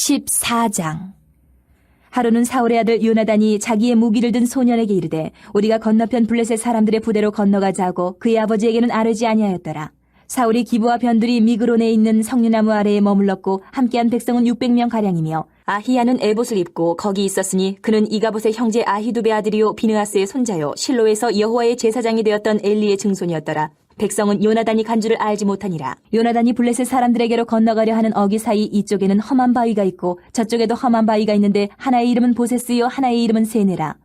14장. 하루는 사울의 아들 요나단이 자기의 무기를 든 소년에게 이르되 우리가 건너편 블레셋 사람들의 부대로 건너가자 하고 그의 아버지에게는 아뢰지 아니하였더라. 사울이 기브와 변두리 미그론에 있는 석류나무 아래에 머물렀고 함께한 백성은 600명가량이며 아히야는 에봇을 입고 거기 있었으니 그는 이가봇의 형제 아히두베 아들이요 비느하스의 손자요 실로에서 여호와의 제사장이 되었던 엘리의 증손이었더라. 백성은 요나단이 간 줄을 알지 못하니라. 요나단이 블레셋 사람들에게로 건너가려 하는 어기 사이 이쪽에는 험한 바위가 있고 저쪽에도 험한 바위가 있는데 하나의 이름은 보세스요 하나의 이름은 세네라.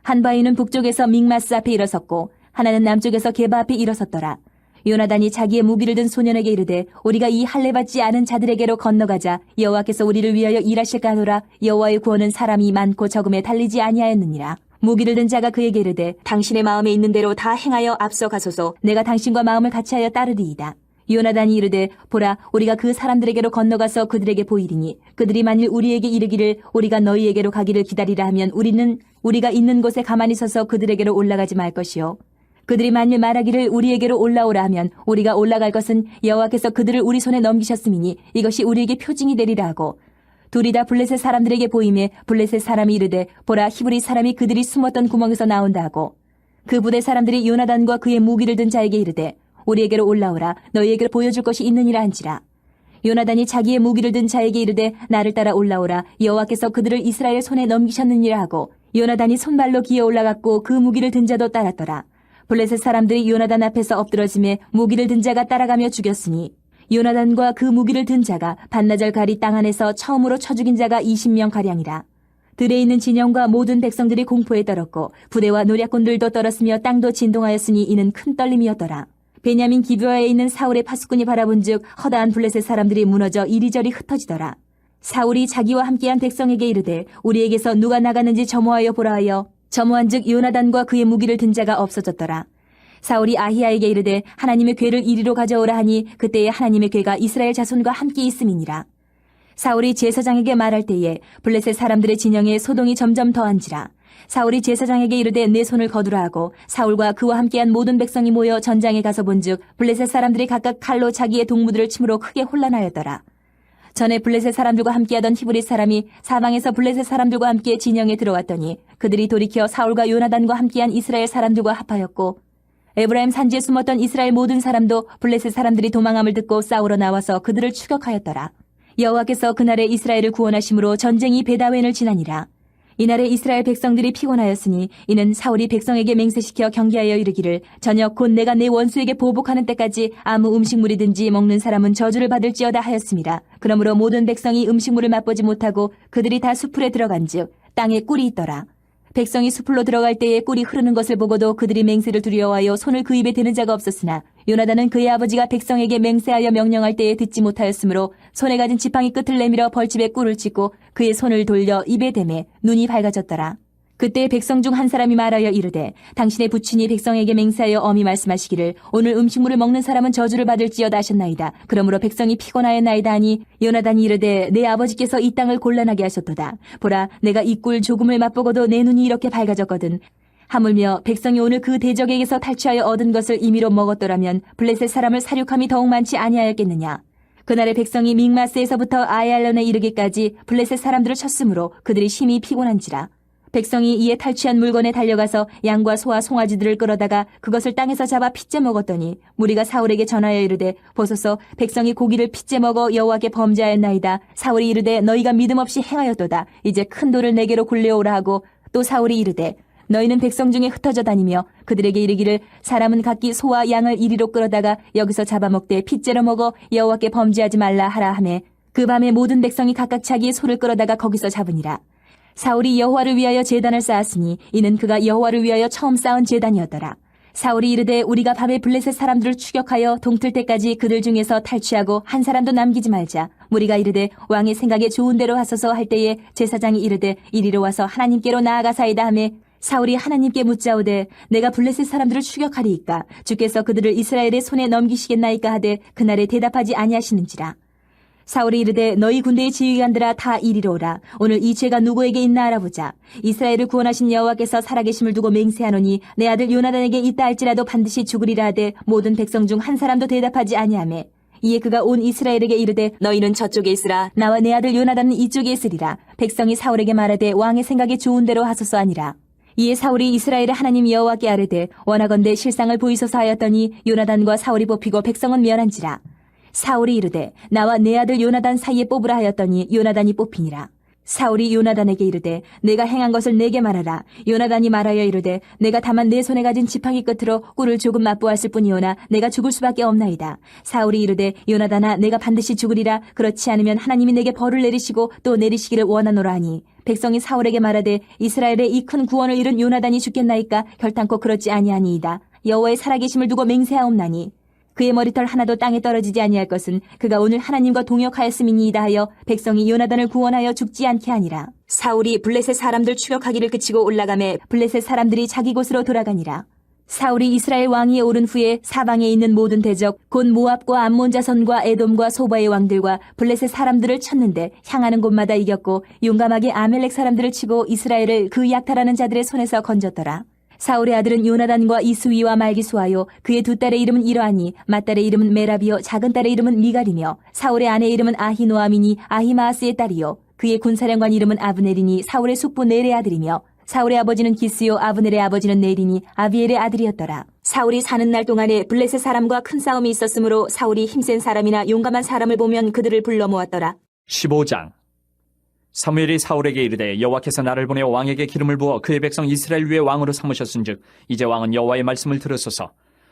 한 바위는 북쪽에서 믹마스 앞에 일어섰고 하나는 남쪽에서 게바 앞에 일어섰더라. 요나단이 자기의 무기를 든 소년에게 이르되 우리가 이 할례받지 않은 자들에게로 건너가자. 여호와께서 우리를 위하여 일하실까 하노라. 여호와의 구원은 사람이 많고 적음에 달리지 아니하였느니라. 무기를 든 자가 그에게 이르되 당신의 마음에 있는 대로 다 행하여 앞서가소서. 내가 당신과 마음을 같이하여 따르리이다. 요나단이 이르되 보라 우리가 그 사람들에게로 건너가서 그들에게 보이리니 그들이 만일 우리에게 이르기를 우리가 너희에게로 가기를 기다리라 하면 우리는 우리가 있는 곳에 가만히 서서 그들에게로 올라가지 말 것이요 그들이 만일 말하기를 우리에게로 올라오라 하면 우리가 올라갈 것은 여호와께서 그들을 우리 손에 넘기셨음이니 이것이 우리에게 표징이 되리라 하고 둘이 다 블레셋 사람들에게 보임에 블레셋 사람이 이르되 보라 히브리 사람이 그들이 숨었던 구멍에서 나온다 하고 그 부대 사람들이 요나단과 그의 무기를 든 자에게 이르되 우리에게로 올라오라 너희에게로 보여줄 것이 있느니라 한지라. 요나단이 자기의 무기를 든 자에게 이르되 나를 따라 올라오라 여호와께서 그들을 이스라엘 손에 넘기셨느니라 하고 요나단이 손발로 기어 올라갔고 그 무기를 든 자도 따랐더라. 블레셋 사람들이 요나단 앞에서 엎드러짐에 무기를 든 자가 따라가며 죽였으니 요나단과 그 무기를 든 자가 반나절 가리 땅 안에서 처음으로 쳐 죽인 자가 20명가량이라. 들에 있는 진영과 모든 백성들이 공포에 떨었고 부대와 노략군들도 떨었으며 땅도 진동하였으니 이는 큰 떨림이었더라. 베냐민 기브아에 있는 사울의 파수꾼이 바라본즉 허다한 블레셋 사람들이 무너져 이리저리 흩어지더라. 사울이 자기와 함께한 백성에게 이르되 우리에게서 누가 나가는지 점호하여 보라 하여 점호한즉 요나단과 그의 무기를 든 자가 없어졌더라. 사울이 아히야에게 이르되 하나님의 궤를 이리로 가져오라 하니 그때에 하나님의 궤가 이스라엘 자손과 함께 있음이니라. 사울이 제사장에게 말할 때에 블레셋 사람들의 진영에 소동이 점점 더한지라. 사울이 제사장에게 이르되 내 손을 거두라 하고 사울과 그와 함께한 모든 백성이 모여 전장에 가서 본즉 블레셋 사람들이 각각 칼로 자기의 동무들을 침으로 크게 혼란하였더라. 전에 블레셋 사람들과 함께하던 히브리 사람이 사방에서 블레셋 사람들과 함께 진영에 들어왔더니 그들이 돌이켜 사울과 요나단과 함께한 이스라엘 사람들과 합하였고 에브라임 산지에 숨었던 이스라엘 모든 사람도 블레셋 사람들이 도망함을 듣고 싸우러 나와서 그들을 추격하였더라. 여호와께서 그날에 이스라엘을 구원하심으로 전쟁이 베다웬을 지나니라. 이날에 이스라엘 백성들이 피곤하였으니 이는 사울이 백성에게 맹세시켜 경계하여 이르기를 저녁 곧 내가 내 원수에게 보복하는 때까지 아무 음식물이든지 먹는 사람은 저주를 받을지어다 하였습니다. 그러므로 모든 백성이 음식물을 맛보지 못하고 그들이 다 수풀에 들어간즉 땅에 꿀이 있더라. 백성이 수풀로 들어갈 때에 꿀이 흐르는 것을 보고도 그들이 맹세를 두려워하여 손을 그 입에 대는 자가 없었으나 요나단은 그의 아버지가 백성에게 맹세하여 명령할 때에 듣지 못하였으므로 손에 가진 지팡이 끝을 내밀어 벌집에 꿀을 찍고 그의 손을 돌려 입에 대매 눈이 밝아졌더라. 그때 백성 중 한 사람이 말하여 이르되 당신의 부친이 백성에게 맹세하여 엄히 말씀하시기를 오늘 음식물을 먹는 사람은 저주를 받을지어다 하셨나이다. 그러므로 백성이 피곤하였나이다 하니 요나단이 이르되 내 아버지께서 이 땅을 곤란하게 하셨도다. 보라 내가 이 꿀 조금을 맛보고도 내 눈이 이렇게 밝아졌거든. 하물며 백성이 오늘 그 대적에게서 탈취하여 얻은 것을 임의로 먹었더라면 블레셋 사람을 사륙함이 더욱 많지 아니하였겠느냐. 그날의 백성이 믹마스에서부터 아얄론에 이르기까지 블레셋 사람들을 쳤으므로 그들이 심히 피곤한지라. 백성이 이에 탈취한 물건에 달려가서 양과 소와 송아지들을 끌어다가 그것을 땅에서 잡아 핏째 먹었더니 무리가 사울에게 전하여 이르되 보소서 백성이 고기를 핏째 먹어 여호와께 범죄하였나이다. 사울이 이르되 너희가 믿음 없이 행하였도다. 이제 큰 돌을 내게로 굴려오라 하고 또 사울이 이르되 너희는 백성 중에 흩어져 다니며 그들에게 이르기를 사람은 각기 소와 양을 이리로 끌어다가 여기서 잡아먹되 핏째로 먹어 여호와께 범죄하지 말라 하라 하매 그 밤에 모든 백성이 각각 자기의 소를 끌어다가 거기서 잡으니라. 사울이 여호와를 위하여 제단을 쌓았으니 이는 그가 여호와를 위하여 처음 쌓은 제단이었더라. 사울이 이르되 우리가 밤에 블레셋 사람들을 추격하여 동틀 때까지 그들 중에서 탈취하고 한 사람도 남기지 말자. 무리가 이르되 왕의 생각에 좋은 대로 하소서 할 때에 제사장이 이르되 이리로 와서 하나님께로 나아가사이다 하매 사울이 하나님께 묻자오되 내가 블레셋 사람들을 추격하리이까 주께서 그들을 이스라엘의 손에 넘기시겠나이까 하되 그날에 대답하지 아니하시는지라. 사울이 이르되 너희 군대의 지휘관들아 다 이리로 오라. 오늘 이 죄가 누구에게 있나 알아보자. 이스라엘을 구원하신 여호와께서 살아계심을 두고 맹세하노니 내 아들 요나단에게 있다 할지라도 반드시 죽으리라 하되 모든 백성 중 한 사람도 대답하지 아니하매 이에 그가 온 이스라엘에게 이르되 너희는 저쪽에 있으라 나와 내 아들 요나단은 이쪽에 있으리라. 백성이 사울에게 말하되 왕의 생각에 좋은 대로 하소서 하니라. 이에 사울이 이스라엘의 하나님 여호와께 아뢰되 원하건대 실상을 보이소서 하였더니 요나단과 사울이 뽑히고 백성은 멸한지라. 사울이 이르되 나와 내 아들 요나단 사이에 뽑으라 하였더니 요나단이 뽑히니라. 사울이 요나단에게 이르되 내가 행한 것을 내게 말하라. 요나단이 말하여 이르되 내가 다만 내 손에 가진 지팡이 끝으로 꿀을 조금 맛보았을 뿐이오나 내가 죽을 수밖에 없나이다. 사울이 이르되 요나단아 내가 반드시 죽으리라. 그렇지 않으면 하나님이 내게 벌을 내리시고 또 내리시기를 원하노라 하니 백성이 사울에게 말하되 이스라엘의 이 큰 구원을 이룬 요나단이 죽겠나이까 결탄코 그렇지 아니하니이다. 여호와의 살아계심을 두고 맹세하옵나니 그의 머리털 하나도 땅에 떨어지지 아니할 것은 그가 오늘 하나님과 동역하였음이니이다 하여 백성이 요나단을 구원하여 죽지 않게 하니라. 사울이 블레셋 사람들 추격하기를 그치고 올라가매 블레셋 사람들이 자기 곳으로 돌아가니라. 사울이 이스라엘 왕위에 오른 후에 사방에 있는 모든 대적 곧 모압과 암몬 자손과 에돔과 소바의 왕들과 블레셋 사람들을 쳤는데 향하는 곳마다 이겼고 용감하게 아멜렉 사람들을 치고 이스라엘을 그 약탈하는 자들의 손에서 건졌더라. 사울의 아들은 요나단과 이스위와 말기수하요 그의 두 딸의 이름은 이러하니 맏딸의 이름은 메라비요 작은 딸의 이름은 미갈이며 사울의 아내의 이름은 아히노아미니 아히마아스의 딸이요 그의 군사령관 이름은 아브넬이니 사울의 숙부 넬의 아들이며 사울의 아버지는 기스요 아브넬의 아버지는 넬이니 아비엘의 아들이었더라. 사울이 사는 날 동안에 블레셋 사람과 큰 싸움이 있었으므로 사울이 힘센 사람이나 용감한 사람을 보면 그들을 불러 모았더라. 15장. 사무엘이 사울에게 이르되 여호와께서 나를 보내 왕에게 기름을 부어 그의 백성 이스라엘 위에 왕으로 삼으셨은즉 이제 왕은 여호와의 말씀을 들으소서.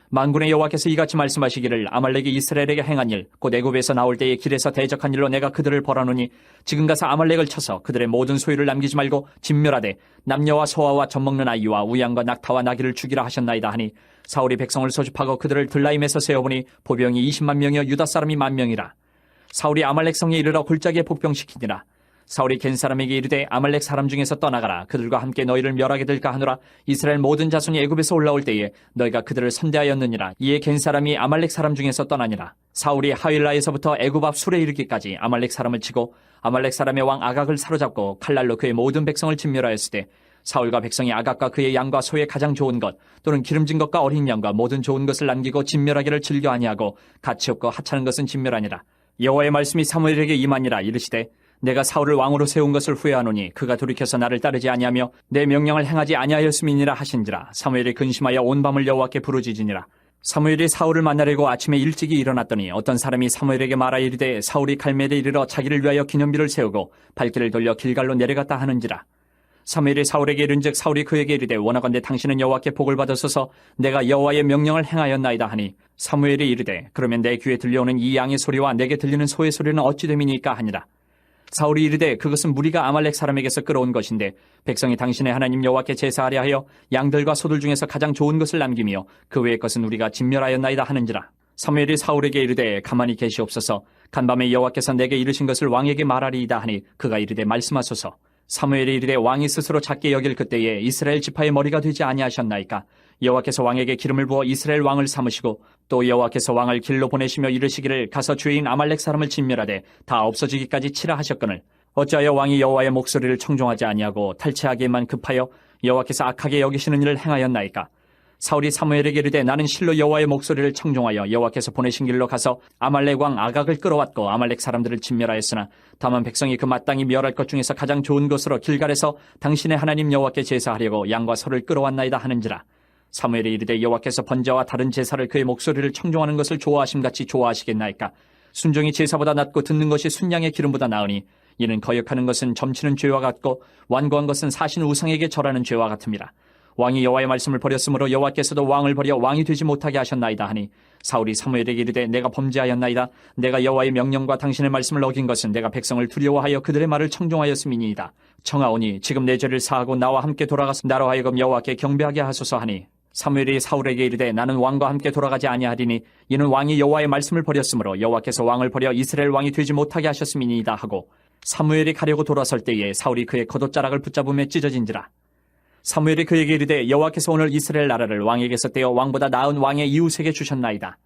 만군의 여호와께서 이같이 말씀하시기를 아말렉이 이스라엘에게 행한 일 곧 애굽에서 나올 때에 길에서 대적한 일로 내가 그들을 벌하노니 지금 가서 아말렉을 쳐서 그들의 모든 소유를 남기지 말고 진멸하되 남녀와 소아와 젖먹는 아이와 우양과 낙타와 나귀를 죽이라 하셨나이다 하니 사울이 백성을 소집하고 그들을 들라임에서 세어보니 보병이 20만 명이여 유다 사람이 10,000명이라. 사울이 아말렉 성에 이르러 골짜기에 복병시키니라. 사울이 겐 사람에게 이르되 아말렉 사람 중에서 떠나가라. 그들과 함께 너희를 멸하게 될까 하노라. 이스라엘 모든 자손이 애굽에서 올라올 때에 너희가 그들을 선대하였느니라. 이에 겐 사람이 아말렉 사람 중에서 떠나니라. 사울이 하윌라에서부터 애굽 앞 술에 이르기까지 아말렉 사람을 치고 아말렉 사람의 왕 아각을 사로잡고 칼날로 그의 모든 백성을 진멸하였을 때 사울과 백성이 아각과 그의 양과 소의 가장 좋은 것 또는 기름진 것과 어린 양과 모든 좋은 것을 남기고 진멸하기를 즐겨 아니하고 가치 없고 하찮은 것은 진멸하니라. 여호와의 말씀이 사무엘에게 임하니라. 이르시되 내가 사울을 왕으로 세운 것을 후회하노니 그가 돌이켜서 나를 따르지 아니하며 내 명령을 행하지 아니하였음이니라 하신지라. 사무엘이 근심하여 온 밤을 여호와께 부르짖으니라. 사무엘이 사울을 만나려고 아침에 일찍이 일어났더니 어떤 사람이 사무엘에게 말하여 이르되 사울이 갈멜에 이르러 자기를 위하여 기념비를 세우고 발길을 돌려 길갈로 내려갔다 하는지라. 사무엘이 사울에게 이른즉 사울이 그에게 이르되 원하건대 당신은 여호와께 복을 받으소서. 내가 여호와의 명령을 행하였나이다 하니 사무엘이 이르되 그러면 내 귀에 들려오는 이 양의 소리와 내게 들리는 소의 소리는 어찌 됨이니까 하니라. 사울이 이르되 그것은 무리가 아말렉 사람에게서 끌어온 것인데 백성이 당신의 하나님 여호와께 제사하려 하여 양들과 소들 중에서 가장 좋은 것을 남기며 그 외의 것은 우리가 진멸하였나이다 하는지라. 사무엘이 사울에게 이르되 가만히 계시옵소서. 간밤에 여호와께서 내게 이르신 것을 왕에게 말하리이다 하니 그가 이르되 말씀하소서. 사무엘이 이르되 왕이 스스로 작게 여길 그때에 이스라엘 지파의 머리가 되지 아니하셨나이까. 여호와께서 왕에게 기름을 부어 이스라엘 왕을 삼으시고 또 여호와께서 왕을 길로 보내시며 이르시기를 가서 주인 아말렉 사람을 진멸하되 다 없어지기까지 치라 하셨거늘 어찌하여 왕이 여호와의 목소리를 청종하지 아니하고 탈취하기에만 급하여 여호와께서 악하게 여기시는 일을 행하였나이까. 사울이 사무엘에게 이르되 나는 실로 여호와의 목소리를 청종하여 여호와께서 보내신 길로 가서 아말렉 왕 아각을 끌어왔고 아말렉 사람들을 진멸하였으나 다만 백성이 그 마땅히 멸할 것 중에서 가장 좋은 것으로 길갈에서 당신의 하나님 여호와께 제사하려고 양과 소를 끌어왔나이다 하는지라. 사무엘이 이르되 여호와께서 번제와 다른 제사를 그의 목소리를 청종하는 것을 좋아하심같이 좋아하시겠나이까. 순종이 제사보다 낫고 듣는 것이 순양의 기름보다 나으니 이는 거역하는 것은 점치는 죄와 같고 완고한 것은 사신 우상에게 절하는 죄와 같음이라. 왕이 여호와의 말씀을 버렸으므로 여호와께서도 왕을 버려 왕이 되지 못하게 하셨나이다 하니 사울이 사무엘에게 이르되 내가 범죄하였나이다. 내가 여호와의 명령과 당신의 말씀을 어긴 것은 내가 백성을 두려워하여 그들의 말을 청종하였음이니이다. 청하오니 지금 내 죄를 사하고 나와 함께 돌아가서 나로 하여금 여호와께 경배하게 하소서 하니 사무엘이 사울에게 이르되 나는 왕과 함께 돌아가지 아니하리니 이는 왕이 여호와의 말씀을 버렸으므로 여호와께서 왕을 버려 이스라엘 왕이 되지 못하게 하셨음이니이다 하고 사무엘이 가려고 돌아설 때에 사울이 그의 겉옷자락을 붙잡으며 찢어진지라. 사무엘이 그에게 이르되 여호와께서 오늘 이스라엘 나라를 왕에게서 떼어 왕보다 나은 왕의 이웃에게 주셨나이다.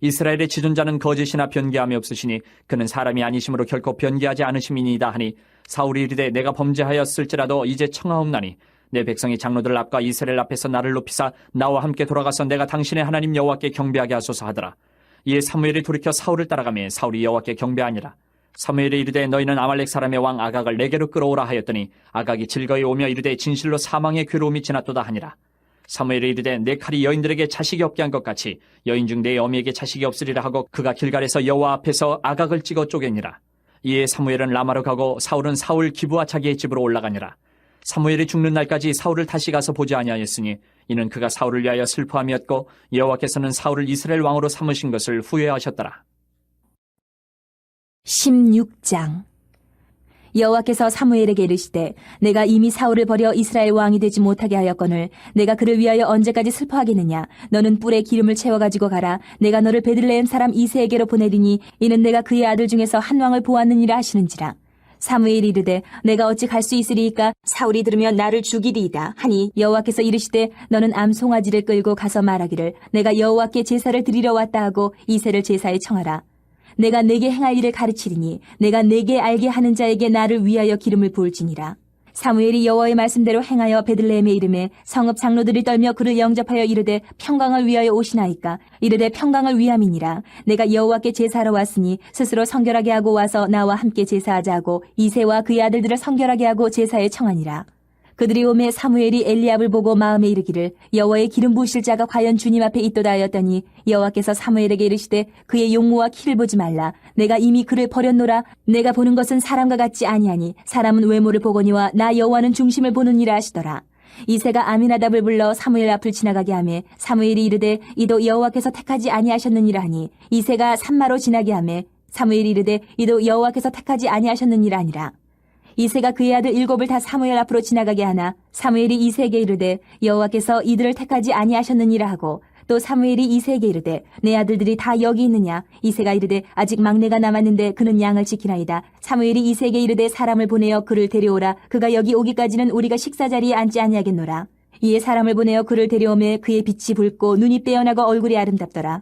이스라엘의 지존자는 거짓이나 변개함이 없으시니 그는 사람이 아니심으로 결코 변개하지 않으심이니이다 하니 사울이 이르되 내가 범죄하였을지라도 이제 청하옵나니 내 백성이 장로들 앞과 이스라엘 앞에서 나를 높이사 나와 함께 돌아가서 내가 당신의 하나님 여호와께 경배하게 하소서 하더라. 이에 사무엘이 돌이켜 사울을 따라가며 사울이 여호와께 경배하니라. 사무엘이 이르되 너희는 아말렉 사람의 왕 아각을 내게로 끌어오라 하였더니 아각이 즐거이 오며 이르되 진실로 사망의 괴로움이 지났도다 하니라. 사무엘이 이르되 내 칼이 여인들에게 자식이 없게 한 것 같이 여인 중 내 어미에게 자식이 없으리라 하고 그가 길갈에서 여호와 앞에서 아각을 찍어 쪼개니라. 이에 사무엘은 라마로 가고 사울은 사울 기브와 자기의 집으로 올라가니라. 사무엘이 죽는 날까지 사울을 다시 가서 보지 아니하였으니 이는 그가 사울을 위하여 슬퍼함이었고 여호와께서는 사울을 이스라엘 왕으로 삼으신 것을 후회하셨더라. 16장. 여호와께서 사무엘에게 이르시되 내가 이미 사울을 버려 이스라엘 왕이 되지 못하게 하였거늘 내가 그를 위하여 언제까지 슬퍼하겠느냐. 너는 뿔에 기름을 채워가지고 가라. 내가 너를 베들레헴 사람 이새에게로 보내리니 이는 내가 그의 아들 중에서 한 왕을 보았느니라 하시는지라. 사무엘이 이르되 내가 어찌 갈 수 있으리이까. 사울이 들으면 나를 죽이리이다 하니 여호와께서 이르시되 너는 암송아지를 끌고 가서 말하기를 내가 여호와께 제사를 드리러 왔다 하고 이새를 제사에 청하라. 내가 내게 행할 일을 가르치리니 내가 내게 알게 하는 자에게 나를 위하여 기름을 부을지니라. 사무엘이 여호와의 말씀대로 행하여 베들레헴에 이르매 성읍 장로들이 떨며 그를 영접하여 이르되 평강을 위하여 오시나이까. 이르되 평강을 위함이니라. 내가 여호와께 제사하러 왔으니 스스로 성결하게 하고 와서 나와 함께 제사하자 하고 이새와 그의 아들들을 성결하게 하고 제사에 청하니라. 그들이 오매 사무엘이 엘리압을 보고 마음에 이르기를 여호와의 기름 부으실 자가 과연 주님 앞에 있도다 하였더니 여호와께서 사무엘에게 이르시되 그의 용모와 키를 보지 말라. 내가 이미 그를 버렸노라. 내가 보는 것은 사람과 같지 아니하니 사람은 외모를 보거니와 나 여호와는 중심을 보느니라 하시더라. 이새가 아미나답을 불러 사무엘 앞을 지나가게 하매 사무엘이 이르되 이도 여호와께서 택하지 아니하셨느니라 하니 이새가 산마로 지나게 하매 사무엘이 이르되 이도 여호와께서 택하지 아니하셨느니라 하니라. 이새가 그의 아들 7을 다 사무엘 앞으로 지나가게 하나 사무엘이 이새에게 이르되 여호와께서 이들을 택하지 아니하셨느니라 하고 또 사무엘이 이새에게 이르되 내 아들들이 다 여기 있느냐. 이새가 이르되 아직 막내가 남았는데 그는 양을 지키나이다. 사무엘이 이새에게 이르되 사람을 보내어 그를 데려오라. 그가 여기 오기까지는 우리가 식사 자리에 앉지 아니하겠노라. 이에 사람을 보내어 그를 데려오매 그의 빛이 붉고 눈이 빼어나고 얼굴이 아름답더라.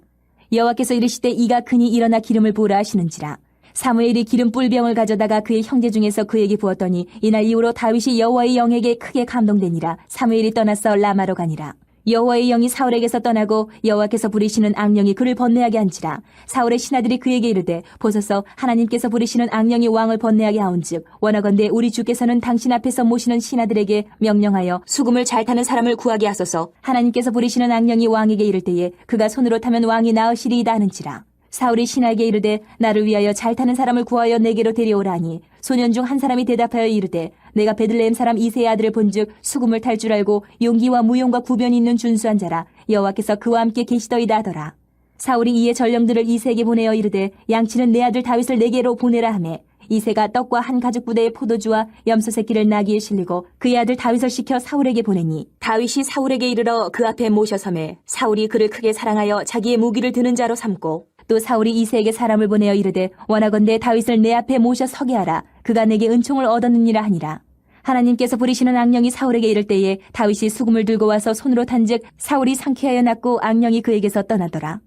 여호와께서 이르시되 이가 크니 일어나 기름을 부으라 하시는지라. 사무엘이 기름 뿔병을 가져다가 그의 형제 중에서 그에게 부었더니 이날 이후로 다윗이 여호와의 영에게 크게 감동되니라. 사무엘이 떠나서 라마로 가니라. 여호와의 영이 사울에게서 떠나고 여호와께서 부리시는 악령이 그를 번뇌하게 한지라. 사울의 신하들이 그에게 이르되 보소서 하나님께서 부리시는 악령이 왕을 번뇌하게 하온즉 원하건대 우리 주께서는 당신 앞에서 모시는 신하들에게 명령하여 수금을 잘 타는 사람을 구하게 하소서. 하나님께서 부리시는 악령이 왕에게 이를 때에 그가 손으로 타면 왕이 나으시리이다 하는지라. 사울이 신하에게 이르되 나를 위하여 잘 타는 사람을 구하여 내게로 데려오라 하니 소년 중 한 사람이 대답하여 이르되 내가 베들레헴 사람 이새의 아들을 본즉 수금을 탈 줄 알고 용기와 무용과 구변이 있는 준수한 자라. 여호와께서 그와 함께 계시더이다 하더라. 사울이 이에 전령들을 이새에게 보내어 이르되 양치는 내 아들 다윗을 내게로 보내라 하매 이새가 떡과 한 가죽 부대의 포도주와 염소 새끼를 나귀에 실리고 그의 아들 다윗을 시켜 사울에게 보내니 다윗이 사울에게 이르러 그 앞에 모셔섬에 사울이 그를 크게 사랑하여 자기의 무기를 드는 자로 삼고 또 사울이 이새에게 사람을 보내어 이르되 원하건대 다윗을 내 앞에 모셔 서게 하라. 그가 내게 은총을 얻었느니라 하니라. 하나님께서 부리시는 악령이 사울에게 이를 때에 다윗이 수금을 들고 와서 손으로 탄즉 사울이 상쾌하여 났고 악령이 그에게서 떠나더라.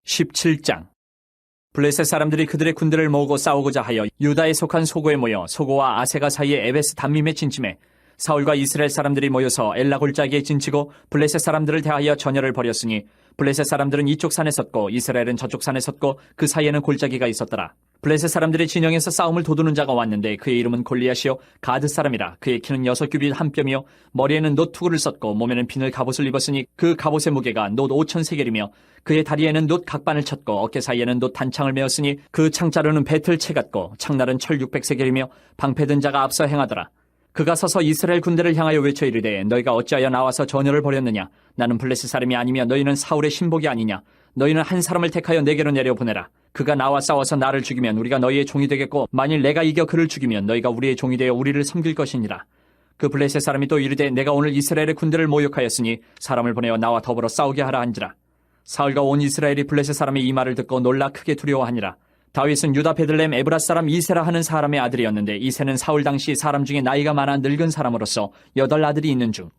17장. 블레셋 사람들이 그들의 군대를 모으고 싸우고자 하여 유다에 속한 소고에 모여 소고와 아세가 사이에 에베스 담밈에 진침해 사울과 이스라엘 사람들이 모여서 엘라 골짜기에 진치고 블레셋 사람들을 대하여 전열을 벌였으니 블레셋 사람들은 이쪽 산에 섰고 이스라엘은 저쪽 산에 섰고 그 사이에는 골짜기가 있었더라. 블레셋 사람들의 진영에서 싸움을 도두는 자가 왔는데 그의 이름은 골리앗이요 가드 사람이라. 그의 키는 6규빗 한 뼘이요 머리에는 놋 투구를 썼고 몸에는 비늘 갑옷을 입었으니 그 갑옷의 무게가 놋 5,000세겔이며 그의 다리에는 놋 각반을 쳤고 어깨 사이에는 놋 단창을 메었으니 그 창자루는 배틀 채 같고 창날은 철 600세겔이며 방패든 자가 앞서 행하더라. 그가 서서 이스라엘 군대를 향하여 외쳐 이르되 너희가 어찌하여 나와서 전열을 벌였느냐. 나는 블레셋 사람이 아니며 너희는 사울의 신복이 아니냐. 너희는 한 사람을 택하여 내게로 내려보내라. 그가 나와 싸워서 나를 죽이면 우리가 너희의 종이 되겠고 만일 내가 이겨 그를 죽이면 너희가 우리의 종이 되어 우리를 섬길 것이니라. 그 블레셋 사람이 또 이르되 내가 오늘 이스라엘의 군대를 모욕하였으니 사람을 보내어 나와 더불어 싸우게 하라 한지라. 사울과 온 이스라엘이 블레셋 사람의 이 말을 듣고 놀라 크게 두려워하니라. 다윗은 유다 베들레헴 에브라 사람 이세라 하는 사람의 아들이었는데 이세는 사울 당시 사람 중에 나이가 많아 늙은 사람으로서 8 아들이 있는 중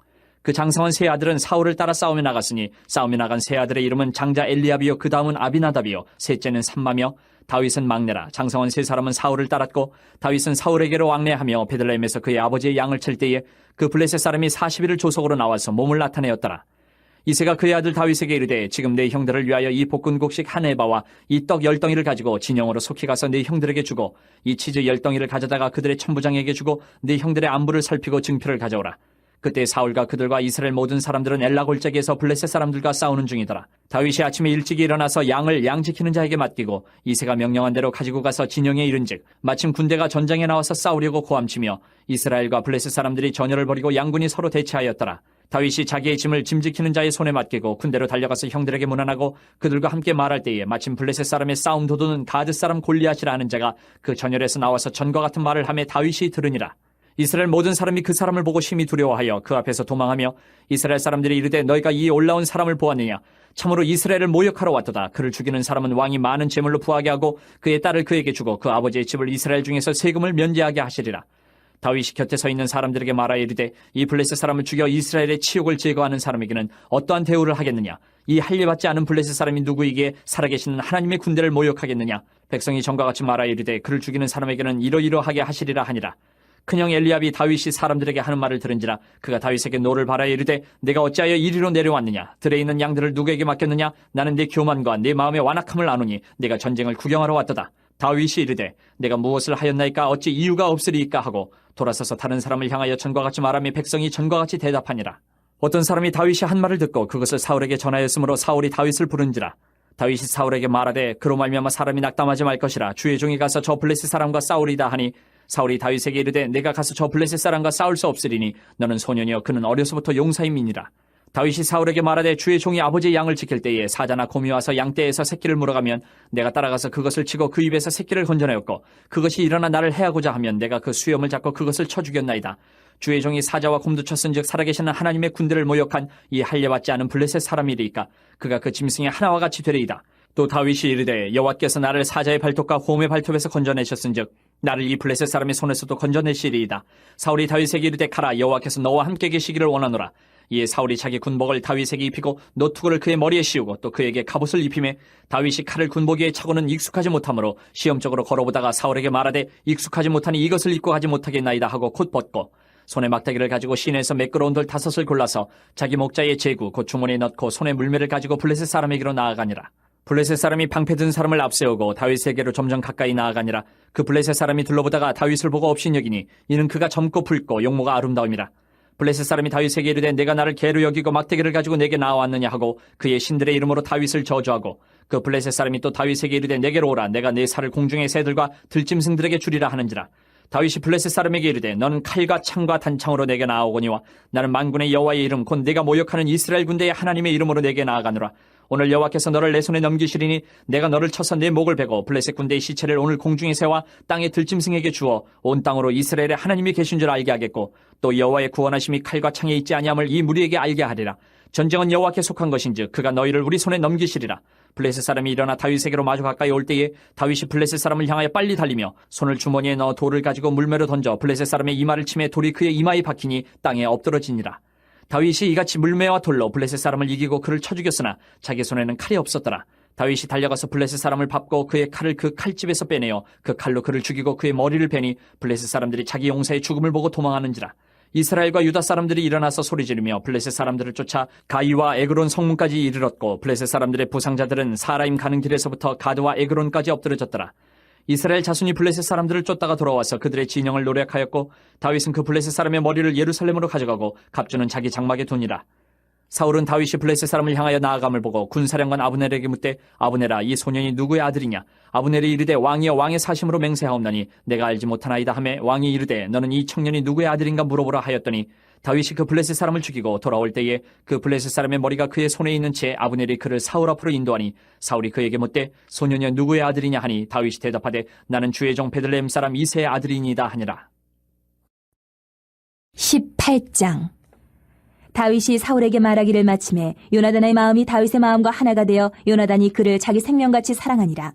그 장성한 세 아들은 사울을 따라 싸움에 나갔으니 싸움에 나간 세 아들의 이름은 장자 엘리압이요 그 다음은 아비나답이요 셋째는 삼마며 다윗은 막내라. 장성한 세 사람은 사울을 따랐고 다윗은 사울에게로 왕래하며 베들레헴에서 그의 아버지의 양을 칠 때에 그 블레셋 사람이 40일을 조속으로 나와서 몸을 나타내었더라. 이새가 그의 아들 다윗에게 이르되 지금 내 형들을 위하여 이 볶은곡식 한 에바와 이 떡 10덩이를 가지고 진영으로 속히 가서 내 형들에게 주고 이 치즈 10덩이를 가져다가 그들의 천부장에게 주고 내 형들의 안부를 살피고 증표를 가져오라. 그때 사울과 그들과 이스라엘 모든 사람들은 엘라 골짜기에서 블레셋 사람들과 싸우는 중이더라. 다윗이 아침에 일찍이 일어나서 양을 양 지키는 자에게 맡기고 이새가 명령한 대로 가지고 가서 진영에 이른즉 마침 군대가 전장에 나와서 싸우려고 고함치며 이스라엘과 블레셋 사람들이 전열을 벌이고 양군이 서로 대치하였더라. 다윗이 자기의 짐을 짐 지키는 자의 손에 맡기고 군대로 달려가서 형들에게 문안하고 그들과 함께 말할 때에 마침 블레셋 사람의 싸움 도두는 가드 사람 골리앗이라 하는 자가 그 전열에서 나와서 전과 같은 말을 하며 다윗이 들으니라. 이스라엘 모든 사람이 그 사람을 보고 심히 두려워하여 그 앞에서 도망하며 이스라엘 사람들이 이르되 너희가 이 올라온 사람을 보았느냐? 참으로 이스라엘을 모욕하러 왔도다. 그를 죽이는 사람은 왕이 많은 재물로 부하게 하고 그의 딸을 그에게 주고 그 아버지의 집을 이스라엘 중에서 세금을 면제하게 하시리라. 다윗이 곁에 서 있는 사람들에게 말하여 이르되 이 블레셋 사람을 죽여 이스라엘의 치욕을 제거하는 사람에게는 어떠한 대우를 하겠느냐? 이 할례받지 않은 블레셋 사람이 누구이기에 살아계시는 하나님의 군대를 모욕하겠느냐? 백성이 전과 같이 말하여 이르되 그를 죽이는 사람에게는 이러이러하게 하시리라 하니라. 큰형 엘리압이 다윗이 사람들에게 하는 말을 들은지라 그가 다윗에게 노를 바라여 이르되 내가 어찌하여 이리로 내려왔느냐? 들에 있는 양들을 누구에게 맡겼느냐? 나는 내 교만과 내 마음의 완악함을 아노니 내가 전쟁을 구경하러 왔도다. 다윗이 이르되 내가 무엇을 하였나이까? 어찌 이유가 없으리이까? 하고 돌아서서 다른 사람을 향하여 전과 같이 말하며 백성이 전과 같이 대답하니라. 어떤 사람이 다윗이 한 말을 듣고 그것을 사울에게 전하였으므로 사울이 다윗을 부른지라. 다윗이 사울에게 말하되 그로 말미암아 사람이 낙담하지 말 것이라. 주의 종이 가서 저 블레셋 사람과 싸우리다 하니 사울이 다윗에게 이르되 내가 가서 저 블레셋 사람과 싸울 수 없으리니 너는 소년이여 그는 어려서부터 용사임이니라. 다윗이 사울에게 말하되 주의 종이 아버지의 양을 지킬 때에 사자나 곰이 와서 양떼에서 새끼를 물어가면 내가 따라가서 그것을 치고 그 입에서 새끼를 건져내었고 그것이 일어나 나를 해하고자 하면 내가 그 수염을 잡고 그것을 쳐 죽였나이다. 주의 종이 사자와 곰도 쳤은즉 살아계시는 하나님의 군대를 모욕한 이 할례받지 않은 블레셋 사람이리이까 그가 그 짐승의 하나와 같이 되리이다. 또 다윗이 이르되 여호와께서 나를 사자의 발톱과 곰의 발톱에서 건져내셨은즉 나를 이 블레셋 사람의 손에서도 건져내시리이다. 사울이 다윗에게 이르되 가라. 여호와께서 너와 함께 계시기를 원하노라. 이에 사울이 자기 군복을 다윗에게 입히고 노투구를 그의 머리에 씌우고 또 그에게 갑옷을 입히매 다윗이 칼을 군복에 차고는 익숙하지 못하므로 시험적으로 걸어보다가 사울에게 말하되 익숙하지 못하니 이것을 입고 가지 못하겠나이다 하고 곧 벗고 손에 막대기를 가지고 시내에서 매끄러운 돌 5을 골라서 자기 목자의 제구 곧 주머니에 넣고 손에 물매를 가지고 블레셋 사람에게로 나아가니라. 블레셋 사람이 방패 든 사람을 앞세우고 다윗에게로 점점 가까이 나아가니라. 그 블레셋 사람이 둘러보다가 다윗을 보고 업신여기니 이는 그가 젊고 붉고 용모가 아름다움이라. 블레셋 사람이 다윗에게 이르되 내가 나를 개로 여기고 막대기를 가지고 내게 나와왔느냐 하고 그의 신들의 이름으로 다윗을 저주하고 그 블레셋 사람이 또 다윗에게 이르되 내게로 오라. 내가 내 살을 공중의 새들과 들짐승들에게 주리라 하는지라. 다윗이 블레셋 사람에게 이르되 너는 칼과 창과 단창으로 내게 나아오거니와 나는 만군의 여호와의 이름 곧 내가 모욕하는 이스라엘 군대의 하나님의 이름으로 내게 나아가노라. 오늘 여호와께서 너를 내 손에 넘기시리니 내가 너를 쳐서 내 목을 베고 블레셋 군대의 시체를 오늘 공중에 세워 땅의 들짐승에게 주어 온 땅으로 이스라엘의 하나님이 계신 줄 알게 하겠고 또 여호와의 구원하심이 칼과 창에 있지 아니함을 이 무리에게 알게 하리라. 전쟁은 여호와께 속한 것인즉 그가 너희를 우리 손에 넘기시리라. 블레셋 사람이 일어나 다윗에게로 마주 가까이 올 때에 다윗이 블레셋 사람을 향하여 빨리 달리며 손을 주머니에 넣어 돌을 가지고 물매로 던져 블레셋 사람의 이마를 치매 돌이 그의 이마에 박히니 땅에 엎드러지니라. 다윗이 이같이 물매와 돌로 블레셋 사람을 이기고 그를 쳐 죽였으나 자기 손에는 칼이 없었더라. 다윗이 달려가서 블레셋 사람을 밟고 그의 칼을 그 칼집에서 빼내어 그 칼로 그를 죽이고 그의 머리를 베니 블레셋 사람들이 자기 용사의 죽음을 보고 도망하는지라. 이스라엘과 유다 사람들이 일어나서 소리지르며 블레셋 사람들을 쫓아 가이와 에그론 성문까지 이르렀고 블레셋 사람들의 부상자들은 사라임 가는 길에서부터 가드와 에그론까지 엎드러졌더라. 이스라엘 자손이 블레셋 사람들을 쫓다가 돌아와서 그들의 진영을 노력하였고 다윗은 그 블레셋 사람의 머리를 예루살렘으로 가져가고 갑주는 자기 장막에 두니라. 사울은 다윗이 블레셋 사람을 향하여 나아감을 보고 군사령관 아브넬에게 묻되 아브넬아 이 소년이 누구의 아들이냐? 아브넬이 이르되 왕이여 왕의 사심으로 맹세하옵나니 내가 알지 못하나이다 하매 왕이 이르되 너는 이 청년이 누구의 아들인가 물어보라 하였더니 다윗이 그 블레셋 사람을 죽이고 돌아올 때에 그 블레셋 사람의 머리가 그의 손에 있는 채 아브넬이 그를 사울 앞으로 인도하니 사울이 그에게 묻되 소년이 누구의 아들이냐 하니 다윗이 대답하되 나는 주의 종 베들레헴 사람 이새의 아들이니이다 하니라. 18장. 다윗이 사울에게 말하기를 마침에 요나단의 마음이 다윗의 마음과 하나가 되어 요나단이 그를 자기 생명같이 사랑하니라.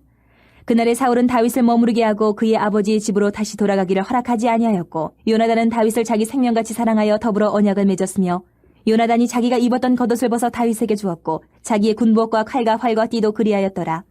그날에 사울은 다윗을 머무르게 하고 그의 아버지의 집으로 다시 돌아가기를 허락하지 아니하였고 요나단은 다윗을 자기 생명같이 사랑하여 더불어 언약을 맺었으며 요나단이 자기가 입었던 겉옷을 벗어 다윗에게 주었고 자기의 군복과 칼과 활과 띠도 그리하였더라.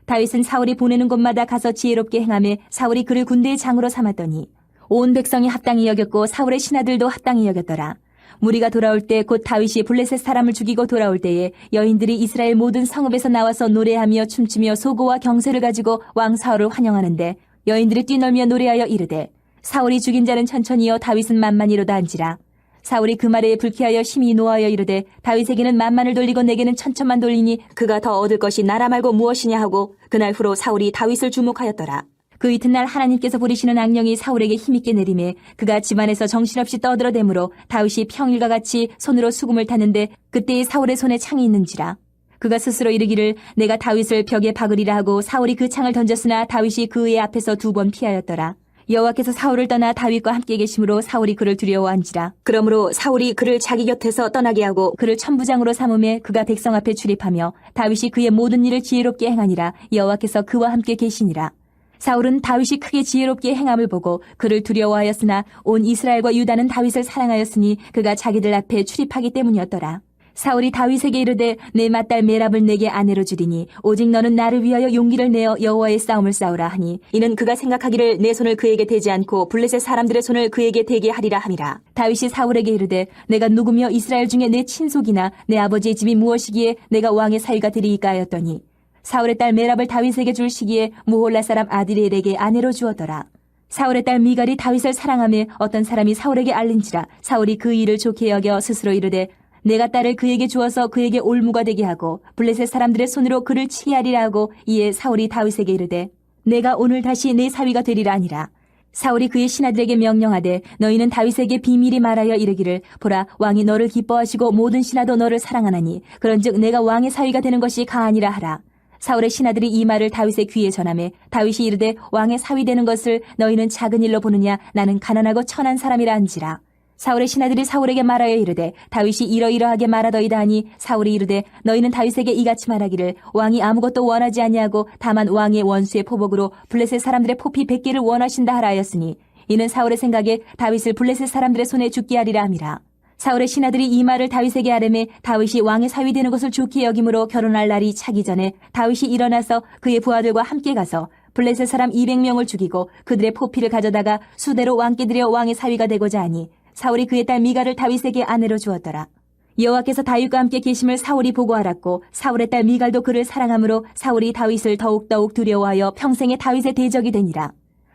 다윗은 사울이 보내는 곳마다 가서 지혜롭게 행하며 사울이 그를 군대의 장으로 삼았더니 온 백성이 합당히 여겼고 사울의 신하들도 합당히 여겼더라. 무리가 돌아올 때 곧 다윗이 블레셋 사람을 죽이고 돌아올 때에 여인들이 이스라엘 모든 성읍에서 나와서 노래하며 춤추며 소고와 경쇠를 가지고 왕 사울을 환영하는데 여인들이 뛰놀며 노래하여 이르되 사울이 죽인 자는 천천히요 다윗은 만만이로다 한지라. 사울이 그 말에 불쾌하여 심히 노하여 이르되 다윗에게는 만만을 돌리고 내게는 천천만 돌리니 그가 더 얻을 것이 나라 말고 무엇이냐 하고 그날 후로 사울이 다윗을 주목하였더라. 그 이튿날 하나님께서 부리시는 악령이 사울에게 힘있게 내림에 그가 집안에서 정신없이 떠들어대므로 다윗이 평일과 같이 손으로 수금을 타는데 그때에 사울의 손에 창이 있는지라. 그가 스스로 이르기를 내가 다윗을 벽에 박으리라 하고 사울이 그 창을 던졌으나 다윗이 그의 앞에서 2번 피하였더라. 여호와께서 사울을 떠나 다윗과 함께 계심으로 사울이 그를 두려워한지라. 그러므로 사울이 그를 자기 곁에서 떠나게 하고 그를 천부장으로 삼음에 그가 백성 앞에 출입하며 다윗이 그의 모든 일을 지혜롭게 행하니라. 여호와께서 그와 함께 계시니라. 사울은 다윗이 크게 지혜롭게 행함을 보고 그를 두려워하였으나 온 이스라엘과 유다는 다윗을 사랑하였으니 그가 자기들 앞에 출입하기 때문이었더라. 사울이 다윗에게 이르되 내 맏딸 메랍을 내게 아내로 주리니 오직 너는 나를 위하여 용기를 내어 여호와의 싸움을 싸우라 하니 이는 그가 생각하기를 내 손을 그에게 대지 않고 블레셋 사람들의 손을 그에게 대게 하리라 함이라. 다윗이 사울에게 이르되 내가 누구며 이스라엘 중에 내 친속이나 내 아버지의 집이 무엇이기에 내가 왕의 사위가 되리이까 하였더니 사울의 딸 메랍을 다윗에게 줄 시기에 무홀라 사람 아드리엘에게 아내로 주었더라. 사울의 딸 미갈이 다윗을 사랑하며 어떤 사람이 사울에게 알린지라. 사울이 그 일을 좋게 여겨 스스로 이르되 내가 딸을 그에게 주어서 그에게 올무가 되게 하고 블레셋 사람들의 손으로 그를 치하리라 하고 이에 사울이 다윗에게 이르되 내가 오늘 다시 내 사위가 되리라 하니라. 사울이 그의 신하들에게 명령하되 너희는 다윗에게 비밀히 말하여 이르기를 보라 왕이 너를 기뻐하시고 모든 신하도 너를 사랑하나니 그런즉 내가 왕의 사위가 되는 것이 가하니라 하라. 사울의 신하들이 이 말을 다윗의 귀에 전하매 다윗이 이르되 왕의 사위 되는 것을 너희는 작은 일로 보느냐 나는 가난하고 천한 사람이라 한지라. 사울의 신하들이 사울에게 말하여 이르되 다윗이 이러이러하게 말하더이다 하니 사울이 이르되 너희는 다윗에게 이같이 말하기를 왕이 아무것도 원하지 아니하고 다만 왕의 원수의 포복으로 블레셋 사람들의 포피 100개를 원하신다 하라 하였으니 이는 사울의 생각에 다윗을 블레셋 사람들의 손에 죽게 하리라 함이라. 사울의 신하들이 이 말을 다윗에게 하려매 다윗이 왕의 사위 되는 것을 좋게 여김으로 결혼할 날이 차기 전에 다윗이 일어나서 그의 부하들과 함께 가서 블레셋 사람 200명을 죽이고 그들의 포피를 가져다가 수대로 왕께 드려 왕의 사위가 되고자 하니 사울이 그의 딸 미갈을 다윗에게 아내로 주었더라. 여호와께서 다윗과 함께 계심을 사울이 보고 알았고 사울의 딸 미갈도 그를 사랑하므로 사울이 다윗을 더욱더욱 두려워하여 평생에 다윗의 대적이 되니라.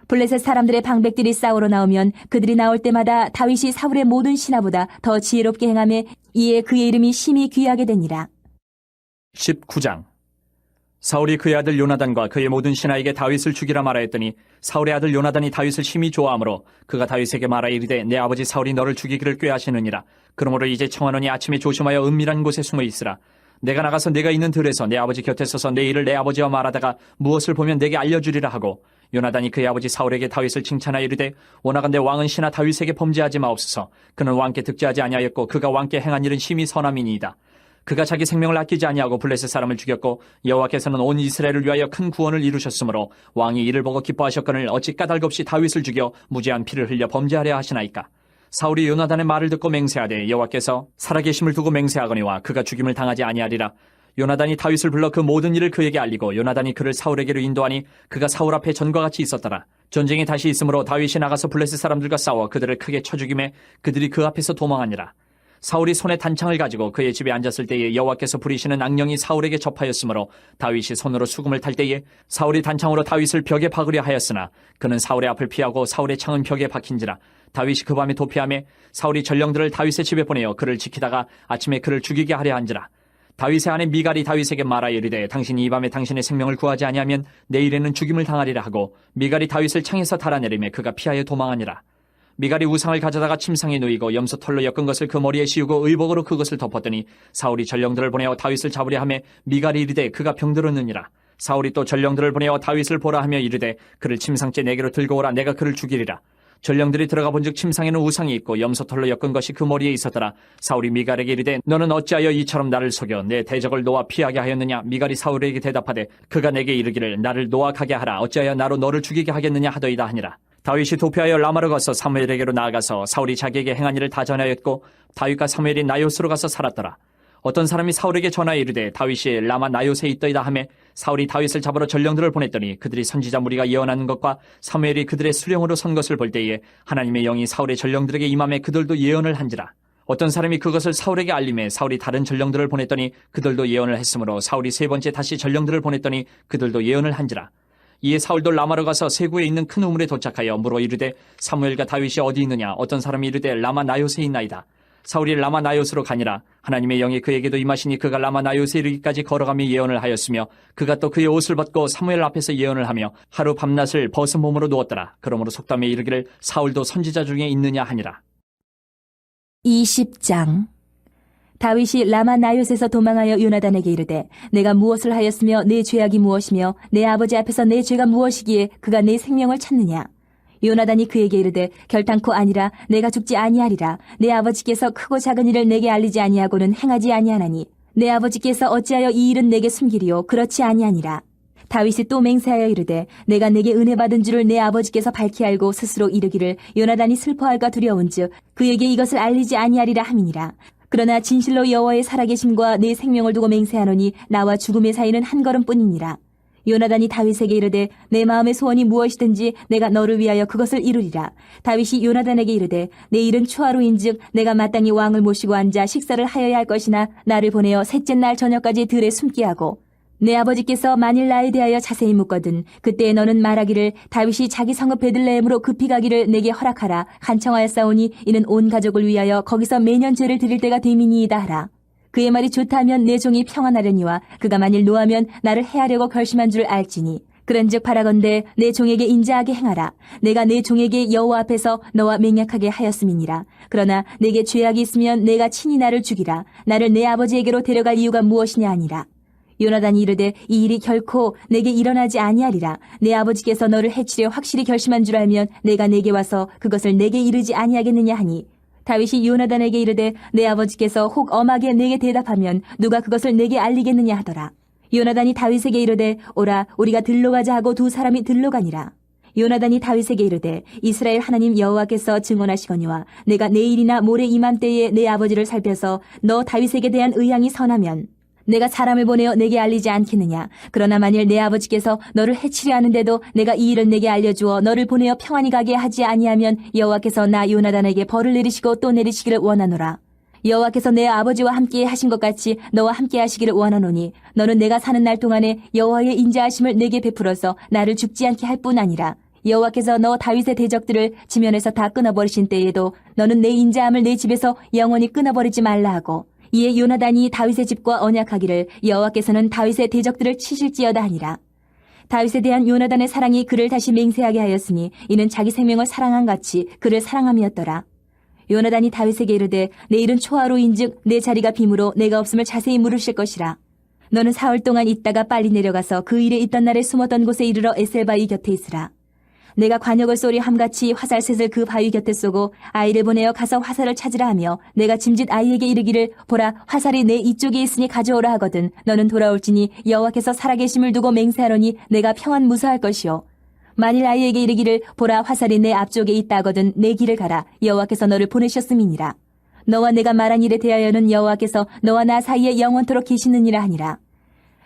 블레셋 사람들의 방백들이 싸우러 나오면 그들이 나올 때마다 다윗이 사울의 모든 신하보다 더 지혜롭게 행하며 이에 그의 이름이 심히 귀하게 되니라. 19장. 사울이 그의 아들 요나단과 그의 모든 신하에게 다윗을 죽이라 말하였더니 사울의 아들 요나단이 다윗을 심히 좋아하므로 그가 다윗에게 말하여 이르되 내 아버지 사울이 너를 죽이기를 꾀하시느니라. 그러므로 이제 청하노니 아침에 조심하여 은밀한 곳에 숨어 있으라. 내가 나가서 내가 있는 들에서 내 아버지 곁에 서서 내 일을 내 아버지와 말하다가 무엇을 보면 내게 알려주리라 하고 요나단이 그의 아버지 사울에게 다윗을 칭찬하여 이르되 원하건대 왕은 신하 다윗에게 범죄하지 마옵소서. 그는 왕께 득죄하지 아니하였고 그가 왕께 행한 일은 심히 선함이니이다. 그가 자기 생명을 아끼지 아니하고 블레셋 사람을 죽였고 여호와께서는 온 이스라엘을 위하여 큰 구원을 이루셨으므로 왕이 이를 보고 기뻐하셨거늘 어찌 까닭없이 다윗을 죽여 무죄한 피를 흘려 범죄하려 하시나이까. 사울이 요나단의 말을 듣고 맹세하되 여호와께서 살아계심을 두고 맹세하거니와 그가 죽임을 당하지 아니하리라. 요나단이 다윗을 불러 그 모든 일을 그에게 알리고 요나단이 그를 사울에게로 인도하니 그가 사울 앞에 전과 같이 있었더라. 전쟁이 다시 있으므로 다윗이 나가서 블레셋 사람들과 싸워 그들을 크게 쳐 죽이매 그들이 그 앞에서 도망하니라. 사울이 손에 단창을 가지고 그의 집에 앉았을 때에 여호와께서 부리시는 악령이 사울에게 접하였으므로 다윗이 손으로 수금을 탈 때에 사울이 단창으로 다윗을 벽에 박으려 하였으나 그는 사울의 앞을 피하고 사울의 창은 벽에 박힌지라. 다윗이 그 밤에 도피하매 사울이 전령들을 다윗의 집에 보내어 그를 지키다가 아침에 그를 죽이게 하려 한지라. 다윗의 아내 미갈이 다윗에게 말하여 이르되 당신이 이 밤에 당신의 생명을 구하지 아니하면 내일에는 죽임을 당하리라 하고 미갈이 다윗을 창에서 달아내리매 그가 피하여 도망하니라. 미갈이 우상을 가져다가 침상에 누이고 염소 털로 엮은 것을 그 머리에 씌우고 의복으로 그것을 덮었더니 사울이 전령들을 보내어 다윗을 잡으려 하매 미갈이 이르되 그가 병들었느니라. 사울이 또 전령들을 보내어 다윗을 보라 하며 이르되 그를 침상째 내게로 들고 오라. 내가 그를 죽이리라. 전령들이 들어가 본즉 침상에는 우상이 있고 염소털로 엮은 것이 그 머리에 있었더라. 사울이 미갈에게 이르되 너는 어찌하여 이처럼 나를 속여 내 대적을 놓아 피하게 하였느냐. 미갈이 사울에게 대답하되 그가 내게 이르기를 나를 놓아 가게 하라. 어찌하여 나로 너를 죽이게 하겠느냐 하더이다 하니라. 다윗이 도피하여 라마로 가서 사무엘에게로 나아가서 사울이 자기에게 행한 일을 다 전하였고 다윗과 사무엘이 나요스로 가서 살았더라. 어떤 사람이 사울에게 전하여 이르되 다윗이 라마 나요스에 있더이다 하매 사울이 다윗을 잡으러 전령들을 보냈더니 그들이 선지자 무리가 예언하는 것과 사무엘이 그들의 수령으로 선 것을 볼 때에 하나님의 영이 사울의 전령들에게 임함에 그들도 예언을 한지라. 어떤 사람이 그것을 사울에게 알림해 사울이 다른 전령들을 보냈더니 그들도 예언을 했으므로 사울이 세 번째 다시 전령들을 보냈더니 그들도 예언을 한지라. 이에 사울도 라마로 가서 세구에 있는 큰 우물에 도착하여 물어 이르되 사무엘과 다윗이 어디 있느냐. 어떤 사람이 이르되 라마 나요스에 있나이다. 사울이 라마 나요스로 가니라. 하나님의 영이 그에게도 임하시니 그가 라마 나요스에 이르기까지 걸어가며 예언을 하였으며 그가 또 그의 옷을 벗고 사무엘 앞에서 예언을 하며 하루 밤낮을 벗은 몸으로 누웠더라. 그러므로 속담에 이르기를 사울도 선지자 중에 있느냐 하니라. 20장. 다윗이 라마 나요스에서 도망하여 요나단에게 이르되 내가 무엇을 하였으며 내 죄악이 무엇이며 내 아버지 앞에서 내 죄가 무엇이기에 그가 내 생명을 찾느냐. 요나단이 그에게 이르되 결단코 아니라 내가 죽지 아니하리라. 내 아버지께서 크고 작은 일을 내게 알리지 아니하고는 행하지 아니하나니 내 아버지께서 어찌하여 이 일은 내게 숨기리요. 그렇지 아니하니라. 다윗이 또 맹세하여 이르되 내가 내게 은혜 받은 줄을 내 아버지께서 밝히 알고 스스로 이르기를 요나단이 슬퍼할까 두려운즉 그에게 이것을 알리지 아니하리라 함이니라. 그러나 진실로 여호와의 살아계심과 내 생명을 두고 맹세하노니 나와 죽음의 사이는 한 걸음뿐이니라. 요나단이 다윗에게 이르되 내 마음의 소원이 무엇이든지 내가 너를 위하여 그것을 이루리라. 다윗이 요나단에게 이르되 내 일은 추하로인즉 내가 마땅히 왕을 모시고 앉아 식사를 하여야 할 것이나 나를 보내어 셋째 날 저녁까지 들에 숨게 하고 내 아버지께서 만일 나에 대하여 자세히 묻거든 그때 너는 말하기를 다윗이 자기 성읍 베들레헴으로 급히 가기를 내게 허락하라. 간청하였사오니 이는 온 가족을 위하여 거기서 매년 제를 드릴 때가 됨이니이다 하라. 그의 말이 좋다면 내 종이 평안하려니와 그가 만일 노하면 나를 해하려고 결심한 줄 알지니 그런즉 바라건대 내 종에게 인자하게 행하라. 내가 내 종에게 여호와 앞에서 너와 맹약하게 하였음이니라. 그러나 내게 죄악이 있으면 내가 친히 나를 죽이라. 나를 내 아버지에게로 데려갈 이유가 무엇이냐 하니라. 요나단이 이르되 이 일이 결코 내게 일어나지 아니하리라. 내 아버지께서 너를 해치려 확실히 결심한 줄 알면 내가 내게 와서 그것을 내게 이르지 아니하겠느냐 하니 다윗이 요나단에게 이르되 내 아버지께서 혹 엄하게 내게 대답하면 누가 그것을 내게 알리겠느냐 하더라. 요나단이 다윗에게 이르되 오라 우리가 들로 가자 하고 두 사람이 들로 가니라. 요나단이 다윗에게 이르되 이스라엘 하나님 여호와께서 증언하시거니와 내가 내일이나 모레 이맘때에 내 아버지를 살펴서 너 다윗에게 대한 의향이 선하면 내가 사람을 보내어 내게 알리지 않겠느냐. 그러나 만일 내 아버지께서 너를 해치려 하는데도 내가 이 일을 내게 알려주어 너를 보내어 평안히 가게 하지 아니하면 여호와께서 나 요나단에게 벌을 내리시고 또 내리시기를 원하노라. 여호와께서 내 아버지와 함께 하신 것 같이 너와 함께 하시기를 원하노니 너는 내가 사는 날 동안에 여호와의 인자하심을 내게 베풀어서 나를 죽지 않게 할 뿐 아니라 여호와께서 너 다윗의 대적들을 지면에서 다 끊어버리신 때에도 너는 내 인자함을 내 집에서 영원히 끊어버리지 말라 하고 이에 요나단이 다윗의 집과 언약하기를 여호와께서는 다윗의 대적들을 치실지어다 하니라. 다윗에 대한 요나단의 사랑이 그를 다시 맹세하게 하였으니 이는 자기 생명을 사랑한 같이 그를 사랑함이었더라. 요나단이 다윗에게 이르되 내 일은 초하루인즉 내 자리가 빔으로 내가 없음을 자세히 물으실 것이라. 너는 사흘 동안 있다가 빨리 내려가서 그 일에 있던 날에 숨었던 곳에 이르러 에셀바위 곁에 있으라. 내가 관역을 쏘리 함같이 화살셋을 그 바위 곁에 쏘고 아이를 보내어 가서 화살을 찾으라 하며 내가 짐짓 아이에게 이르기를 보라 화살이 내 이쪽에 있으니 가져오라 하거든 너는 돌아올지니 여호와께서 살아계심을 두고 맹세하노니 내가 평안 무서할 것이요. 만일 아이에게 이르기를 보라 화살이 내 앞쪽에 있다 하거든 내 길을 가라 여호와께서 너를 보내셨음이니라. 너와 내가 말한 일에 대하여는 여호와께서 너와 나 사이에 영원토록 계시느니라 하니라.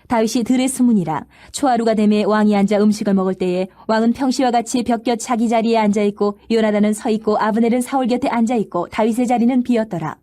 다윗이 들에 숨으니라. 초하루가 되매 왕이 앉아 음식을 먹을 때에 왕은 평시와 같이 벽곁 자기 자리에 앉아있고 요나단은 서있고 아브넬은 사울 곁에 앉아있고 다윗의 자리는 비었더라.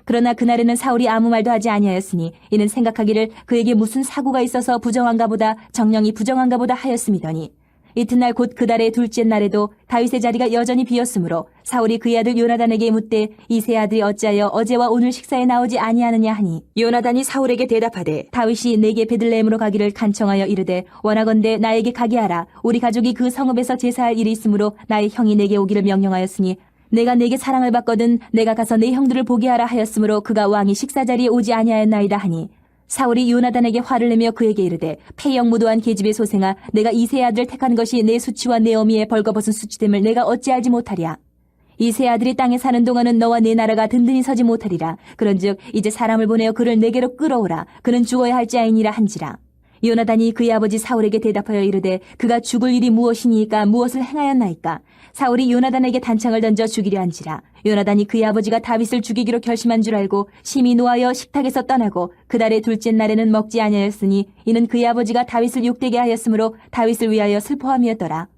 그러나 그날에는 사울이 아무 말도 하지 아니하였으니 이는 생각하기를 그에게 무슨 사고가 있어서 부정한가 보다 정령이 부정한가 보다 하였음이더니 이튿날 곧 그달의 둘째 날에도 다윗의 자리가 여전히 비었으므로 사울이 그의 아들 요나단에게 묻되 이 세 아들이 어찌하여 어제와 오늘 식사에 나오지 아니하느냐 하니 요나단이 사울에게 대답하되 다윗이 내게 베들레헴으로 가기를 간청하여 이르되 원하건대 나에게 가게 하라. 우리 가족이 그 성읍에서 제사할 일이 있으므로 나의 형이 내게 오기를 명령하였으니 내가 내게 사랑을 받거든 내가 가서 내 형들을 보게 하라 하였으므로 그가 왕이 식사 자리에 오지 아니하였나이다 하니 사울이 요나단에게 화를 내며 그에게 이르되 폐영무도한 계집의 소생아 내가 이 세 아들을 택한 것이 내 수치와 내 어미의 벌거벗은 수치됨을 내가 어찌 알지 못하랴. 이 세 아들이 땅에 사는 동안은 너와 내 나라가 든든히 서지 못하리라. 그런즉 이제 사람을 보내어 그를 내게로 끌어오라. 그는 죽어야 할지아이니라 한지라. 요나단이 그의 아버지 사울에게 대답하여 이르되 그가 죽을 일이 무엇이니까 무엇을 행하였나이까. 사울이 요나단에게 단창을 던져 죽이려 한지라. 요나단이 그의 아버지가 다윗을 죽이기로 결심한 줄 알고 심히 노하여 식탁에서 떠나고 그달의 둘째 날에는 먹지 아니하였으니 이는 그의 아버지가 다윗을 욕되게 하였으므로 다윗을 위하여 슬퍼함이었더라.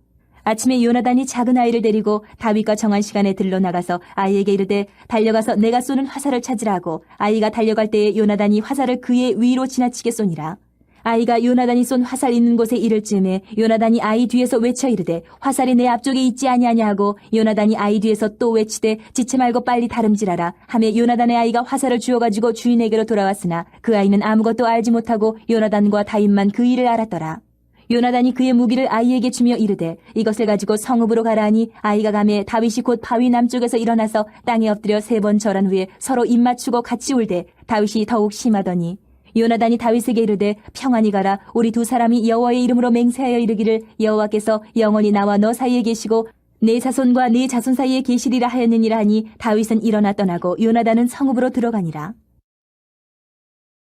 아침에 요나단이 작은 아이를 데리고 다윗과 정한 시간에 들러 나가서 아이에게 이르되 달려가서 내가 쏘는 화살을 찾으라 하고 아이가 달려갈 때에 요나단이 화살을 그의 위로 지나치게 쏘니라. 아이가 요나단이 쏜 화살 있는 곳에 이를 즈음에 요나단이 아이 뒤에서 외쳐 이르되 화살이 내 앞쪽에 있지 아니하냐 하고 요나단이 아이 뒤에서 또 외치되 지체 말고 빨리 다름질하라 하며 요나단의 아이가 화살을 주워가지고 주인에게로 돌아왔으나 그 아이는 아무것도 알지 못하고 요나단과 다윗만 그 일을 알았더라. 요나단이 그의 무기를 아이에게 주며 이르되 이것을 가지고 성읍으로 가라 하니 아이가 가매 다윗이 곧 바위 남쪽에서 일어나서 땅에 엎드려 3번 절한 후에 서로 입맞추고 같이 울되 다윗이 더욱 심하더니 요나단이 다윗에게 이르되 평안히 가라. 우리 두 사람이 여호와의 이름으로 맹세하여 이르기를 여호와께서 영원히 나와 너 사이에 계시고 내 자손과 네 자손 사이에 계시리라 하였느니라 하니 다윗은 일어나 떠나고 요나단은 성읍으로 들어가니라.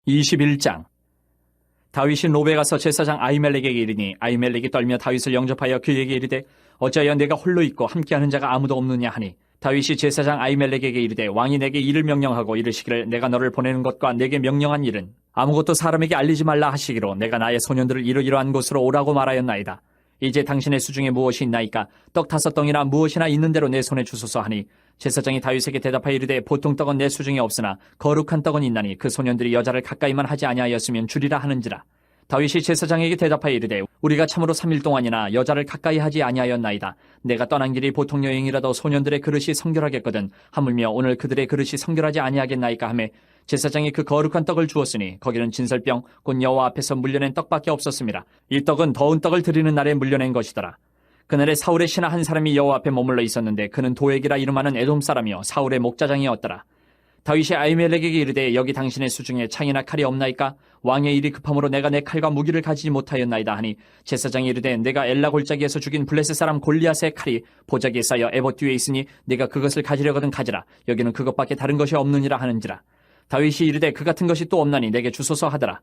21장. 다윗이 노베 가서 제사장 아히멜렉에게 이르니 아히멜렉이 떨며 다윗을 영접하여 그에게 이르되 어찌하여 내가 홀로 있고 함께하는 자가 아무도 없느냐 하니 다윗이 제사장 아히멜렉에게 이르되 왕이 내게 일을 명령하고 이르시기를 내가 너를 보내는 것과 내게 명령한 일은 아무것도 사람에게 알리지 말라 하시기로 내가 나의 소년들을 이러이러한 곳으로 오라고 말하였나이다. 이제 당신의 수중에 무엇이 있나이까? 떡 5덩이나 무엇이나 있는 대로 내 손에 주소서 하니 제사장이 다윗에게 대답하여 이르되 보통 떡은 내 수중에 없으나 거룩한 떡은 있나니 그 소년들이 여자를 가까이만 하지 아니하였으면 주리라 하는지라. 다윗이 제사장에게 대답하여 이르되 우리가 참으로 3일 동안이나 여자를 가까이 하지 아니하였나이다. 내가 떠난 길이 보통 여행이라도 소년들의 그릇이 성결하겠거든 하물며 오늘 그들의 그릇이 성결하지 아니하겠나이까 하며 제사장이 그 거룩한 떡을 주었으니 거기는 진설병 곧 여호와 앞에서 물려낸 떡밖에 없었습니다. 이 떡은 더운 떡을 드리는 날에 물려낸 것이더라. 그날에 사울의 신하 한 사람이 여호와 앞에 머물러 있었는데 그는 도액이라 이름하는 에돔 사람이요 사울의 목자장이었더라. 다윗이 아히멜렉에게 이르되 여기 당신의 수중에 창이나 칼이 없나이까? 왕의 일이 급함으로 내가 내 칼과 무기를 가지지 못하였나이다 하니 제사장이 이르되 내가 엘라 골짜기에서 죽인 블레셋 사람 골리앗의 칼이 보자기에 쌓여 에봇 뒤에 있으니 내가 그것을 가지려거든 가지라. 여기는 그것밖에 다른 것이 없느니라 하는지라. 다윗이 이르되 그 같은 것이 또 없나니 내게 주소서 하더라.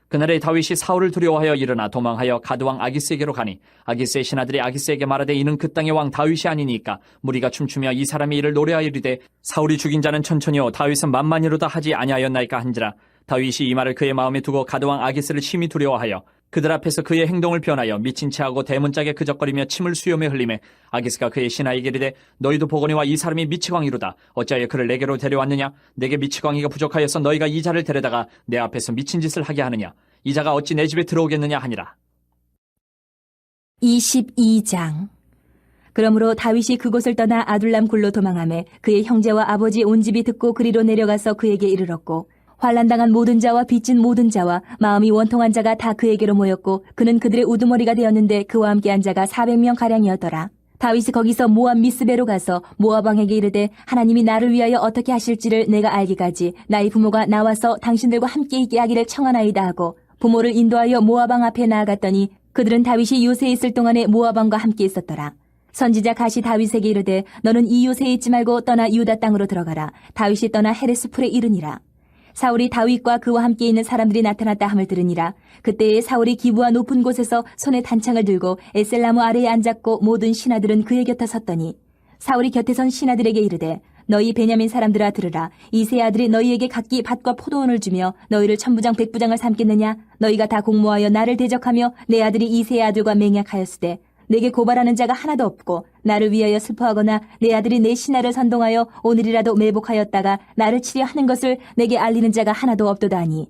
그날에 다윗이 사울을 두려워하여 일어나 도망하여 가드왕 아기스에게로 가니 아기스의 신하들이 아기스에게 말하되 이는 그 땅의 왕 다윗이 아니니까 무리가 춤추며 이 사람이 이를 노래하여 이르되 사울이 죽인 자는 천천히요 다윗은 만만히로다 하지 아니하였나이까 한지라. 다윗이 이 말을 그의 마음에 두고 가드왕 아기스를 심히 두려워하여 그들 앞에서 그의 행동을 변하여 미친 체하고 대문짝에 그적거리며 침을 수염에 흘리매 아기스가 그의 신하에게 이르되 너희도 보거니와 이 사람이 미치광이로다. 어찌하여 그를 내게로 데려왔느냐? 내게 미치광이가 부족하여서 너희가 이 자를 데려다가 내 앞에서 미친 짓을 하게 하느냐? 이 자가 어찌 내 집에 들어오겠느냐 하니라. 22장. 그러므로 다윗이 그곳을 떠나 아둘람 굴로 도망하매 그의 형제와 아버지 온 집이 듣고 그리로 내려가서 그에게 이르렀고 환난당한 모든 자와 빚진 모든 자와 마음이 원통한 자가 다 그에게로 모였고 그는 그들의 우두머리가 되었는데 그와 함께한 자가 400명가량이었더라. 다윗이 거기서 모압 미스베로 가서 모압 왕에게 이르되 하나님이 나를 위하여 어떻게 하실지를 내가 알기까지 나의 부모가 나와서 당신들과 함께 있게 하기를 청하나이다 하고 부모를 인도하여 모압 왕 앞에 나아갔더니 그들은 다윗이 요새에 있을 동안에 모압 왕과 함께 있었더라. 선지자 갓이 다윗에게 이르되 너는 이 요새에 있지 말고 떠나 유다 땅으로 들어가라. 다윗이 떠나 헤레스 풀에 이르니라. 사울이 다윗과 그와 함께 있는 사람들이 나타났다 함을 들으니라. 그때에 사울이 기브와 높은 곳에서 손에 단창을 들고 에셀나무 아래에 앉았고 모든 신하들은 그의 곁에 섰더니 사울이 곁에 선 신하들에게 이르되 너희 베냐민 사람들아 들으라. 이 세 아들이 너희에게 각기 밭과 포도원을 주며 너희를 천부장 백부장을 삼겠느냐? 너희가 다 공모하여 나를 대적하며 내 아들이 이 세 아들과 맹약하였으되 내게 고발하는 자가 하나도 없고 나를 위하여 슬퍼하거나 내 아들이 내 신하를 선동하여 오늘이라도 매복하였다가 나를 치려 하는 것을 내게 알리는 자가 하나도 없도다 하니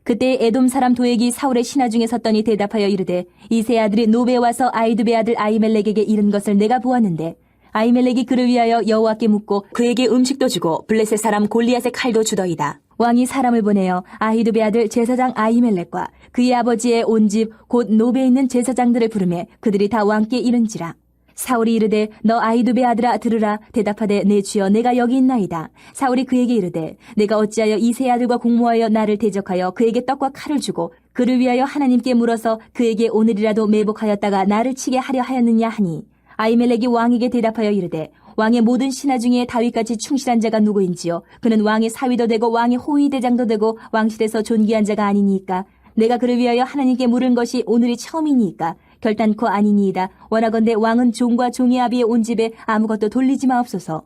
그때 에돔 사람 도액이 사울의 신하 중에 섰더니 대답하여 이르되 이 세 아들이 노베에 와서 아히두베 아들 아히멜렉에게 이른 것을 내가 보았는데 아히멜렉이 그를 위하여 여호와께 묻고 그에게 음식도 주고 블레셋 사람 골리앗의 칼도 주더이다. 왕이 사람을 보내어 아히두베 아들 제사장 아히멜렉과 그의 아버지의 온 집 곧 노베에 있는 제사장들을 부르매 그들이 다 왕께 이른지라. 사울이 이르되 너 아히두베 아들아 들으라. 대답하되 내 주여 내가 여기 있나이다. 사울이 그에게 이르되 내가 어찌하여 이 세 아들과 공모하여 나를 대적하여 그에게 떡과 칼을 주고 그를 위하여 하나님께 물어서 그에게 오늘이라도 매복하였다가 나를 치게 하려 하였느냐 하니 아히멜렉이 왕에게 대답하여 이르되 왕의 모든 신하 중에 다윗같이 충실한 자가 누구인지요? 그는 왕의 사위도 되고 왕의 호위 대장도 되고 왕실에서 존귀한 자가 아니니까 내가 그를 위하여 하나님께 물은 것이 오늘이 처음이니까 결단코 아니니이다. 원하건대 왕은 종과 종의 아비의 온 집에 아무것도 돌리지 마옵소서.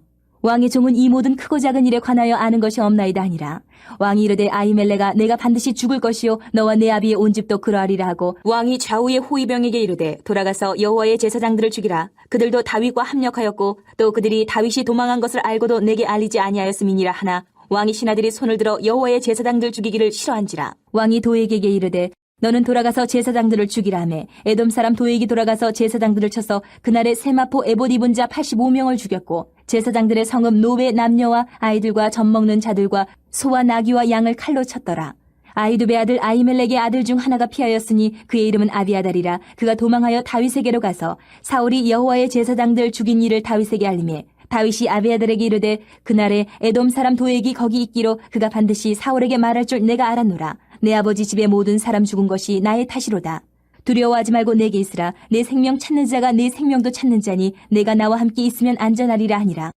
왕의 종은 이 모든 크고 작은 일에 관하여 아는 것이 없나이다 하니라. 왕이 이르되 아히멜레가 내가 반드시 죽을 것이요 너와 내 아비의 온 집도 그러하리라 하고 왕이 좌우의 호위병에게 이르되 돌아가서 여호와의 제사장들을 죽이라. 그들도 다윗과 합력하였고 또 그들이 다윗이 도망한 것을 알고도 내게 알리지 아니하였음이니라 하나 왕의 신하들이 손을 들어 여호와의 제사장들 죽이기를 싫어한지라. 왕이 도액에게 이르되 너는 돌아가서 제사장들을 죽이라매 에돔 사람 도액이 돌아가서 제사장들을 쳐서 그날에 세마포 에봇 입은 자 85명을 죽였고 제사장들의 성읍 노베 남녀와 아이들과 젖 먹는 자들과 소와 나귀와 양을 칼로 쳤더라. 아히두베 아들 아히멜렉의 아들 중 하나가 피하였으니 그의 이름은 아비아달이라. 그가 도망하여 다윗에게로 가서 사울이 여호와의 제사장들 죽인 일을 다윗에게 알리매 다윗이 아비아달에게 이르되 그날에 에돔 사람 도액이 거기 있기로 그가 반드시 사울에게 말할 줄 내가 알았노라. 내 아버지 집의 모든 사람 죽은 것이 나의 탓이로다. 두려워하지 말고 내게 있으라. 내 생명 찾는 자가 내 생명도 찾는 자니 내가 나와 함께 있으면 안전하리라 하니라.